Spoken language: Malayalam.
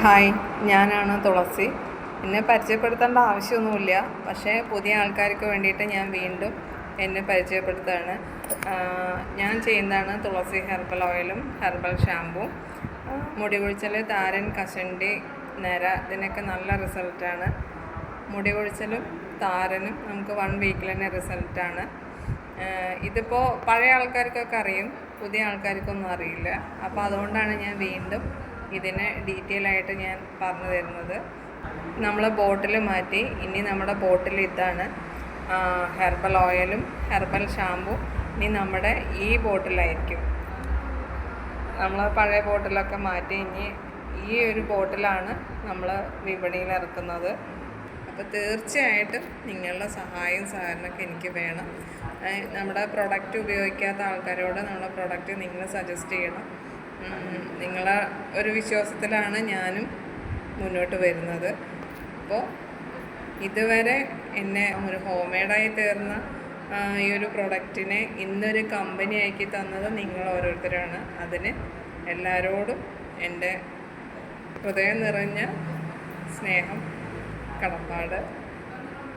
ഹായ്, ഞാനാണ് തുളസി. എന്നെ പരിചയപ്പെടുത്തേണ്ട ആവശ്യമൊന്നുമില്ല, പക്ഷേ പുതിയ ആൾക്കാർക്ക് വേണ്ടിയിട്ട് ഞാൻ വീണ്ടും എന്നെ പരിചയപ്പെടുത്തുകയാണ്. ഞാൻ ചെയ്യുന്നതാണ് തുളസി ഹെർബൽ ഓയിലും ഹെർബൽ ഷാമ്പുവും. മുടി കൊഴിച്ചൽ, താരൻ, കഷണ്ടി, നര ഇതിനൊക്കെ നല്ല റിസൾട്ടാണ്. മുടി കൊഴിച്ചലും താരനും നമുക്ക് 1 വീക്കിൽ തന്നെ റിസൾട്ടാണ്. ഇതിപ്പോൾ പഴയ ആൾക്കാർക്കൊക്കെ അറിയും, പുതിയ ആൾക്കാർക്കൊന്നും അറിയില്ല. അപ്പോൾ അതുകൊണ്ടാണ് ഞാൻ വീണ്ടും ഇതിനെ ഡീറ്റെയിൽ ആയിട്ട് ഞാൻ പറഞ്ഞു തരുന്നത്. നമ്മൾ ബോട്ടിൽ മാറ്റി, ഇനി നമ്മുടെ ബോട്ടിൽ ഇതാണ്. ഹെർബൽ ഓയിലും ഹെർബൽ ഷാമ്പു ഇനി നമ്മുടെ ഈ ബോട്ടിലായിരിക്കും. നമ്മൾ പഴയ ബോട്ടിലൊക്കെ മാറ്റി ഇനി ഈ ഒരു ബോട്ടിലാണ് നമ്മൾ വിപണിയിൽ ഇറക്കുന്നത്. അപ്പോൾ തീർച്ചയായിട്ടും നിങ്ങളുടെ സഹായം സഹകരണമൊക്കെ എനിക്ക് വേണം. നമ്മുടെ പ്രൊഡക്റ്റ് ഉപയോഗിക്കാത്ത ആൾക്കാരോട് നമ്മുടെ പ്രൊഡക്റ്റ് നിങ്ങൾ സജസ്റ്റ് ചെയ്യണം. നിങ്ങളെ ഒരു വിശ്വാസത്തിലാണ് ഞാനും മുന്നോട്ട് വരുന്നത്. അപ്പോൾ ഇതുവരെ എന്നെ ഒരു ഹോം മെയ്ഡായി തീർന്ന ഈ ഒരു പ്രൊഡക്റ്റിനെ ഇന്നൊരു കമ്പനിയാക്കി തന്നത് നിങ്ങൾ ഓരോരുത്തരാണ്. അതിന് എല്ലാവരോടും എൻ്റെ ഹൃദയം നിറഞ്ഞ സ്നേഹം, കടപ്പാട്.